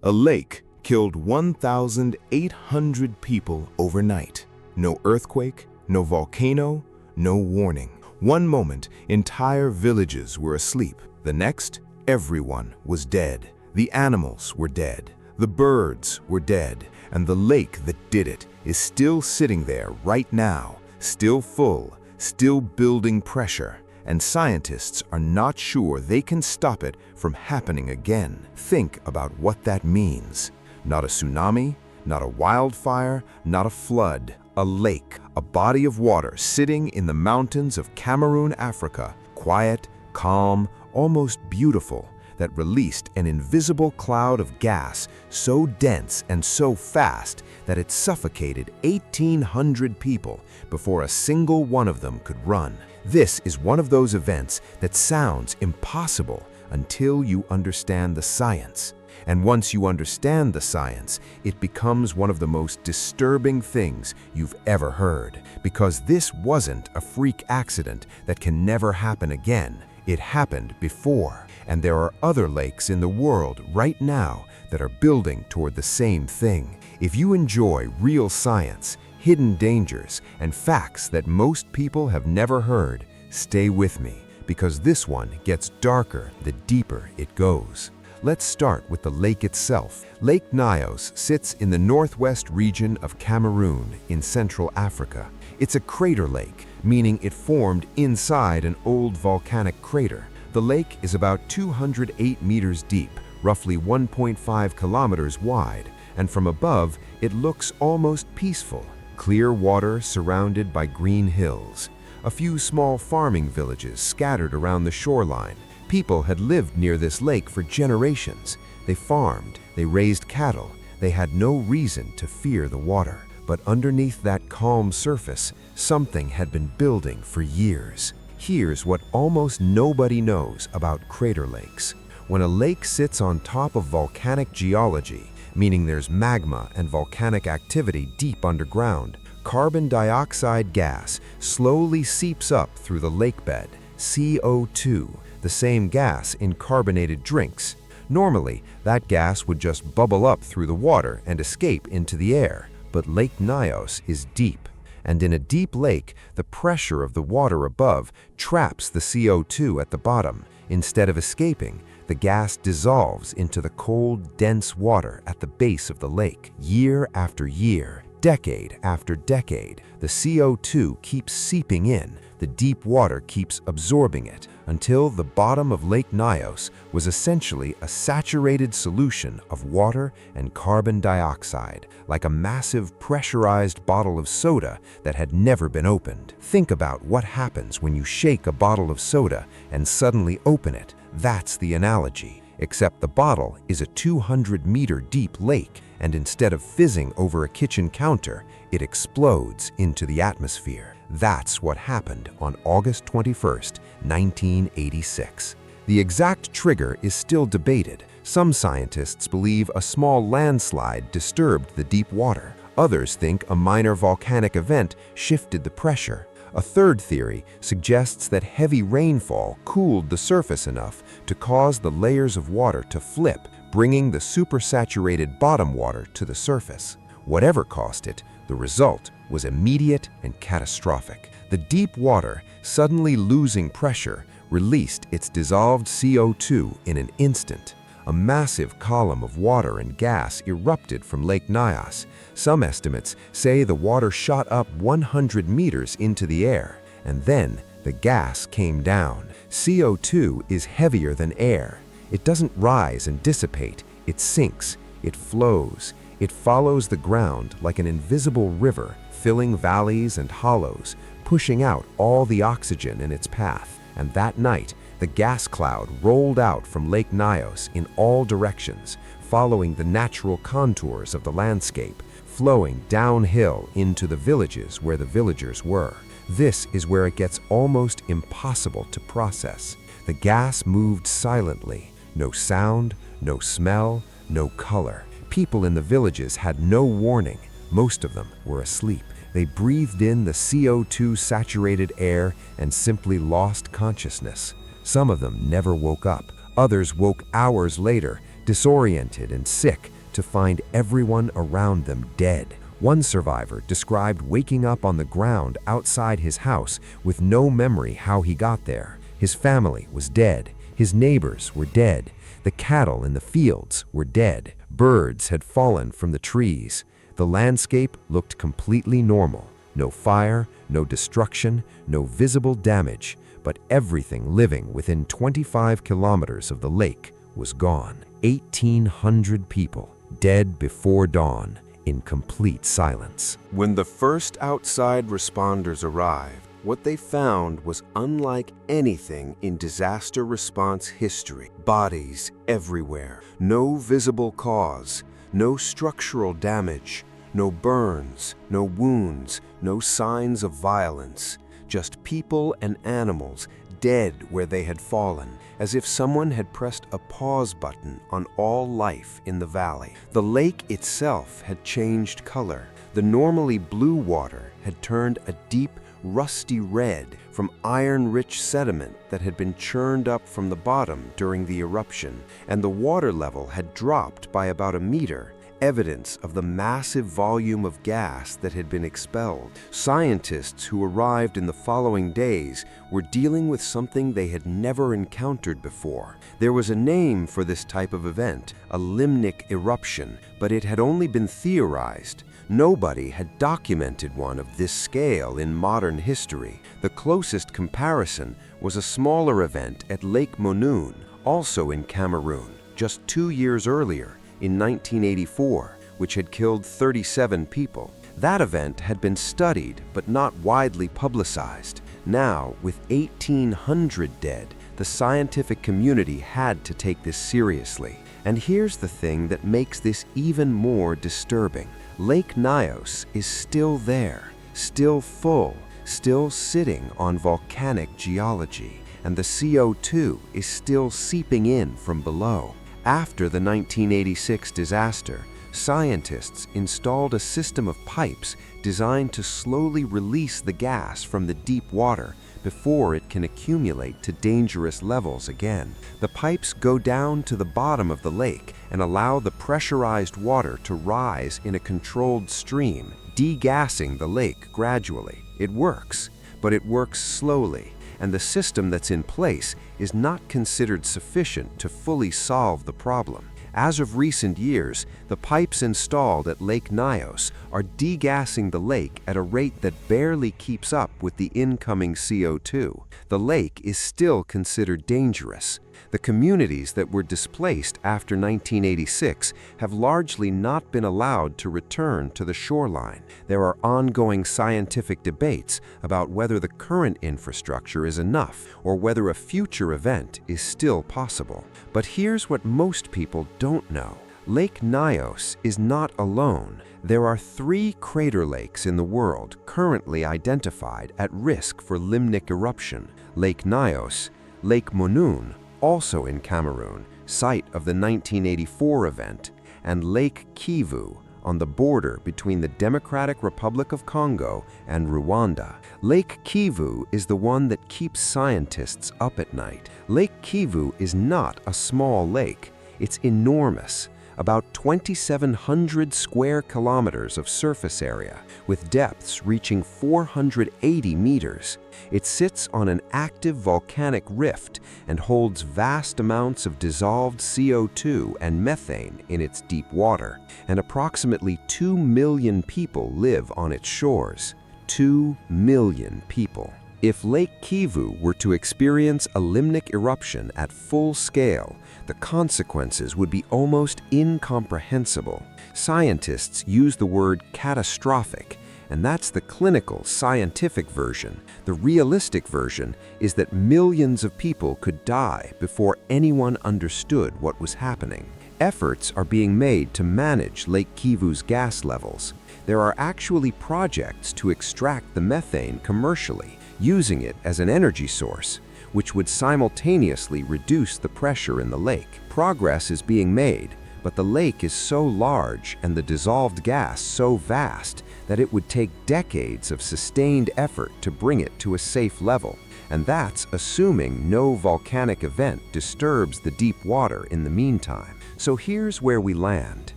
A lake killed 1,800 people overnight. No earthquake, no volcano, no warning. One moment, entire villages were asleep. The next, everyone was dead. The animals were dead. The birds were dead. And the lake that did it is still sitting there right now, still full, still building pressure. And scientists are not sure they can stop it from happening again. Think about what that means. Not a tsunami, not a wildfire, not a flood. A lake, a body of water sitting in the mountains of Cameroon, Africa, quiet, calm, almost beautiful, that released an invisible cloud of gas so dense and so fast that it suffocated 1,800 people before a single one of them could run. This is one of those events that sounds impossible until you understand the science. And once you understand the science, it becomes one of the most disturbing things you've ever heard. Because this wasn't a freak accident that can never happen again. It happened before. And there are other lakes in the world right now that are building toward the same thing. If you enjoy real science, hidden dangers, and facts that most people have never heard, stay with me, because this one gets darker the deeper it goes. Let's start with the lake itself. Lake Nyos sits in the northwest region of Cameroon in Central Africa. It's a crater lake, meaning it formed inside an old volcanic crater. The lake is about 208 meters deep, roughly 1.5 kilometers wide, and from above it looks almost peaceful. Clear water surrounded by green hills. A few small farming villages scattered around the shoreline. People had lived near this lake for generations. They farmed, they raised cattle, they had no reason to fear the water. But underneath that calm surface, something had been building for years. Here's what almost nobody knows about crater lakes. When a lake sits on top of volcanic geology, meaning there's magma and volcanic activity deep underground, carbon dioxide gas slowly seeps up through the lakebed, CO2, the same gas in carbonated drinks. Normally, that gas would just bubble up through the water and escape into the air, but Lake Nyos is deep. And in a deep lake, the pressure of the water above traps the CO2 at the bottom. Instead of escaping, the gas dissolves into the cold, dense water at the base of the lake. Year after year, decade after decade, the CO2 keeps seeping in. The deep water keeps absorbing it until the bottom of Lake Nyos was essentially a saturated solution of water and carbon dioxide, like a massive pressurized bottle of soda that had never been opened. Think about what happens when you shake a bottle of soda and suddenly open it. That's the analogy, except the bottle is a 200-meter deep lake, and instead of fizzing over a kitchen counter, it explodes into the atmosphere. That's what happened on August 21st, 1986. The exact trigger is still debated. Some scientists believe a small landslide disturbed the deep water. Others think a minor volcanic event shifted the pressure. A third theory suggests that heavy rainfall cooled the surface enough to cause the layers of water to flip, bringing the supersaturated bottom water to the surface. Whatever caused it, the result was immediate and catastrophic. The deep water, suddenly losing pressure, released its dissolved CO2 in an instant. A massive column of water and gas erupted from Lake Nyos. Some estimates say the water shot up 100 meters into the air, and then the gas came down. CO2 is heavier than air. It doesn't rise and dissipate, it sinks, it flows. It follows the ground like an invisible river, filling valleys and hollows, pushing out all the oxygen in its path. And that night, the gas cloud rolled out from Lake Nyos in all directions, following the natural contours of the landscape, flowing downhill into the villages where the villagers were. This is where it gets almost impossible to process. The gas moved silently. No sound, no smell, no color. People in the villages had no warning. Most of them were asleep. They breathed in the CO2-saturated air and simply lost consciousness. Some of them never woke up. Others woke hours later, disoriented and sick to find everyone around them dead. One survivor described waking up on the ground outside his house with no memory how he got there. His family was dead. His neighbors were dead. The cattle in the fields were dead. Birds had fallen from the trees. The landscape looked completely normal. No fire, no destruction, no visible damage, but everything living within 25 kilometers of the lake was gone. 1,800 people dead before dawn, in complete silence. When the first outside responders arrived, what they found was unlike anything in disaster response history. Bodies everywhere, no visible cause, no structural damage, no burns, no wounds, no signs of violence, just people and animals dead where they had fallen, as if someone had pressed a pause button on all life in the valley. The lake itself had changed color. The normally blue water had turned a deep, rusty red from iron-rich sediment that had been churned up from the bottom during the eruption, and the water level had dropped by about a meter, evidence of the massive volume of gas that had been expelled. Scientists who arrived in the following days were dealing with something they had never encountered before. There was a name for this type of event, a limnic eruption, but it had only been theorized. Nobody had documented one of this scale in modern history. The closest comparison was a smaller event at Lake Monoun, also in Cameroon, just 2 years earlier, in 1984, which had killed 37 people. That event had been studied but not widely publicized. Now, with 1,800 dead, the scientific community had to take this seriously. And here's the thing that makes this even more disturbing. Lake Nyos is still there, still full, still sitting on volcanic geology, and the CO2 is still seeping in from below. After the 1986 disaster, scientists installed a system of pipes designed to slowly release the gas from the deep water before it can accumulate to dangerous levels again. The pipes go down to the bottom of the lake and allow the pressurized water to rise in a controlled stream, degassing the lake gradually. It works, but it works slowly, and the system that's in place is not considered sufficient to fully solve the problem. As of recent years, the pipes installed at Lake Nyos are degassing the lake at a rate that barely keeps up with the incoming CO2. The lake is still considered dangerous. The communities that were displaced after 1986 have largely not been allowed to return to the shoreline. There are ongoing scientific debates about whether the current infrastructure is enough or whether a future event is still possible. But here's what most people don't know. Lake Nyos is not alone. There are 3 crater lakes in the world currently identified at risk for limnic eruption: Lake Nyos, Lake Monoun, also in Cameroon, site of the 1984 event, and Lake Kivu, on the border between the Democratic Republic of Congo and Rwanda. Lake Kivu is the one that keeps scientists up at night. Lake Kivu is not a small lake. It's enormous, about 2,700 square kilometers of surface area, with depths reaching 480 meters. It sits on an active volcanic rift and holds vast amounts of dissolved CO2 and methane in its deep water, and approximately 2 million people live on its shores. 2 million people. If Lake Kivu were to experience a limnic eruption at full scale, the consequences would be almost incomprehensible. Scientists use the word catastrophic, and that's the clinical, scientific version. The realistic version is that millions of people could die before anyone understood what was happening. Efforts are being made to manage Lake Kivu's gas levels. There are actually projects to extract the methane commercially, using it as an energy source, which would simultaneously reduce the pressure in the lake. Progress is being made, but the lake is so large and the dissolved gas so vast that it would take decades of sustained effort to bring it to a safe level. And that's assuming no volcanic event disturbs the deep water in the meantime. So here's where we land.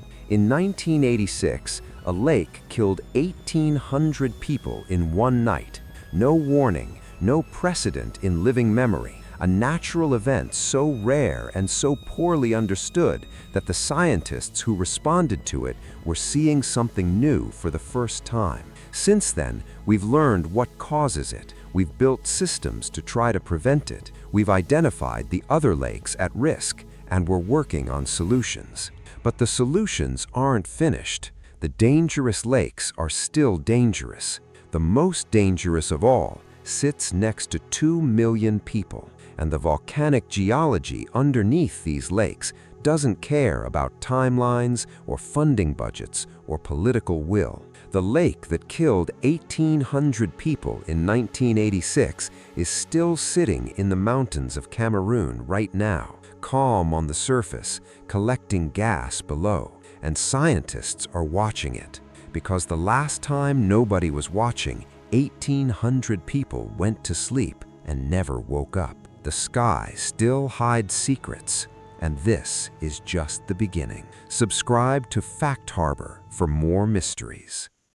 In 1986, a lake killed 1,800 people in one night. No warning, no precedent in living memory. A natural event so rare and so poorly understood that the scientists who responded to it were seeing something new for the first time. Since then, we've learned what causes it. We've built systems to try to prevent it. We've identified the other lakes at risk, and we're working on solutions. But the solutions aren't finished. The dangerous lakes are still dangerous. The most dangerous of all sits next to 2 million people, and the volcanic geology underneath these lakes doesn't care about timelines or funding budgets or political will. The lake that killed 1,800 people in 1986 is still sitting in the mountains of Cameroon right now, calm on the surface, collecting gas below, and scientists are watching it. Because the last time nobody was watching, 1,800 people went to sleep and never woke up. The sky still hides secrets, and this is just the beginning. Subscribe to Fact Harbor for more mysteries.